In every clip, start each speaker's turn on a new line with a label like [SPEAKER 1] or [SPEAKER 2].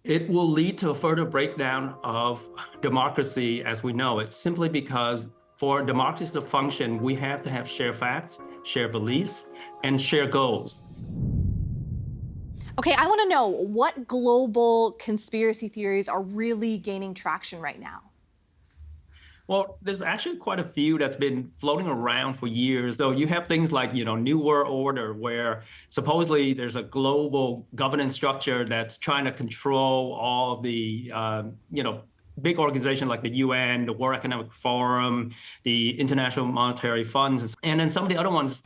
[SPEAKER 1] It will lead to a further breakdown of democracy as we know it, simply because for democracy to function, we have to have shared facts, shared beliefs, and shared goals.
[SPEAKER 2] Okay, I want to know what global conspiracy theories are really gaining traction right now.
[SPEAKER 1] Well, there's actually quite a few that's been floating around for years. So you have things like, New World Order, where supposedly there's a global governance structure that's trying to control all of the, big organizations like the UN, the World Economic Forum, the International Monetary Funds, and then some of the other ones,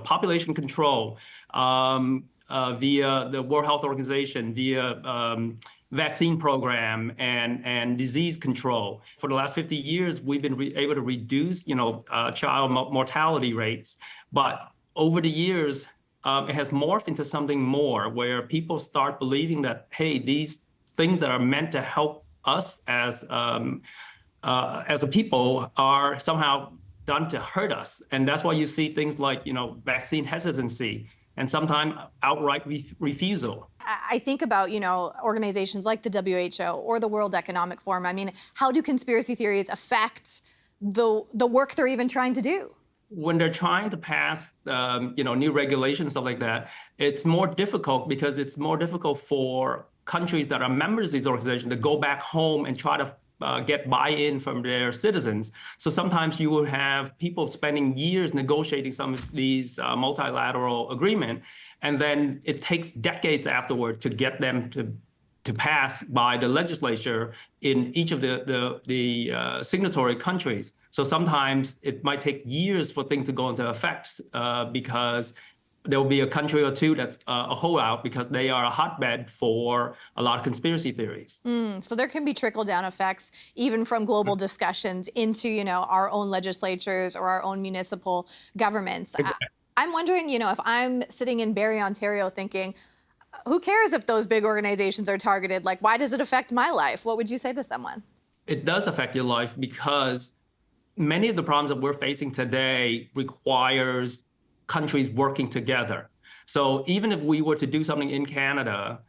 [SPEAKER 1] population control, via the World Health Organization, via vaccine program and disease control. For the last 50 years, we've been able to reduce, child mortality rates. But over the years, it has morphed into something more where people start believing that, hey, these things that are meant to help us as a people are somehow done to hurt us. And that's why you see things like, vaccine hesitancy and sometimes outright refusal.
[SPEAKER 2] I think about, organizations like the WHO or the World Economic Forum. I mean, how do conspiracy theories affect the work they're even trying to do?
[SPEAKER 1] When they're trying to pass, new regulations, stuff like that, it's more difficult because it's more difficult for countries that are members of these organizations to go back home and try to get buy-in from their citizens. So sometimes you will have people spending years negotiating some of these multilateral agreement, and then it takes decades afterward to get them to pass by the legislature in each of the signatory countries. So sometimes it might take years for things to go into effect because there will be a country or two that's a holdout because they are a hotbed for a lot of conspiracy theories.
[SPEAKER 2] So there can be trickle-down effects even from global discussions into, our own legislatures or our own municipal governments. I'm wondering, if I'm sitting in Barrie, Ontario thinking, who cares if those big organizations are targeted? Like, why does it affect my life? What would you say to someone?
[SPEAKER 1] It does affect your life because many of the problems that we're facing today requires countries working together. So even if we were to do something in Canada,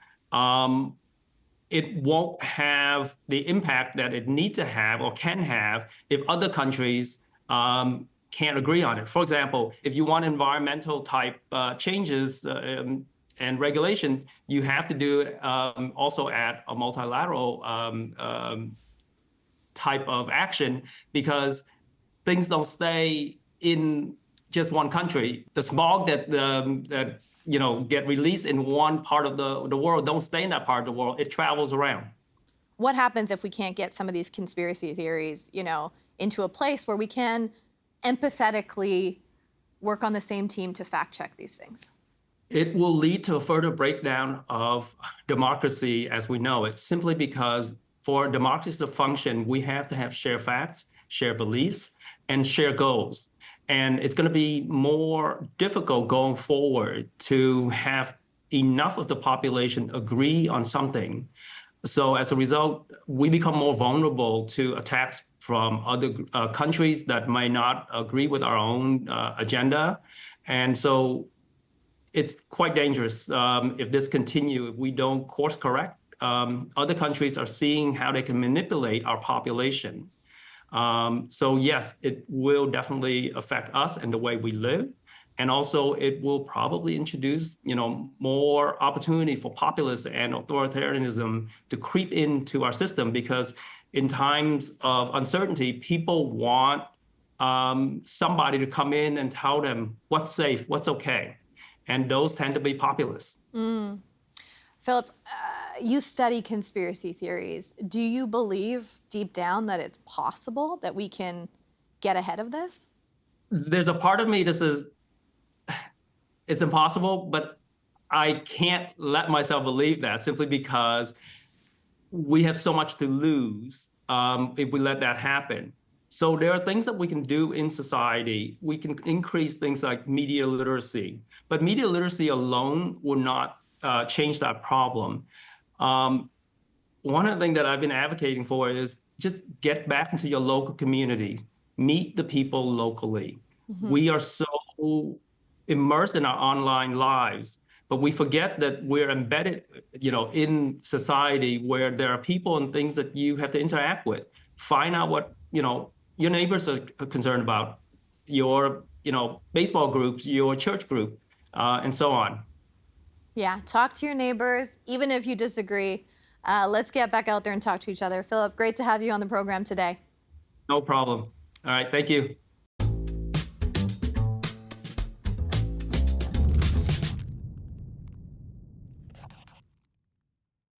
[SPEAKER 1] it won't have the impact that it needs to have or can have if other countries can't agree on it. For example, if you want environmental type changes and regulation, you have to do it also at a multilateral type of action because things don't stay in just one country. The smog that get released in one part of the world don't stay in that part of the world. It travels around.
[SPEAKER 2] What happens if we can't get some of these conspiracy theories, into a place where we can empathetically work on the same team to fact check these things?
[SPEAKER 1] It will lead to a further breakdown of democracy as we know it, simply because for democracy to function, we have to have shared facts, shared beliefs, and shared goals. And it's going to be more difficult going forward to have enough of the population agree on something. So as a result, we become more vulnerable to attacks from other countries that might not agree with our own agenda. And so it's quite dangerous if this continues, if we don't course correct. Other countries are seeing how they can manipulate our population. So yes, it will definitely affect us and the way we live. And also it will probably introduce, more opportunity for populists and authoritarianism to creep into our system because in times of uncertainty, people want somebody to come in and tell them what's safe, what's okay. And those tend to be populists.
[SPEAKER 2] Philip, you study conspiracy theories. Do you believe deep down that it's possible that we can get ahead of this?
[SPEAKER 1] There's a part of me that says it's impossible, but I can't let myself believe that simply because we have so much to lose if we let that happen. So there are things that we can do in society. We can increase things like media literacy, but media literacy alone will not change that problem. One of the things that I've been advocating for is just get back into your local community, meet the people locally. We are so immersed in our online lives, but we forget that we're embedded, in society where there are people and things that you have to interact with. Find out what, your neighbors are concerned about, your, baseball groups, your church group, and so on.
[SPEAKER 2] Yeah, talk to your neighbors, even if you disagree. Let's get back out there and talk to each other. Philip, great to have you on the program today.
[SPEAKER 1] No problem. All right. Thank you.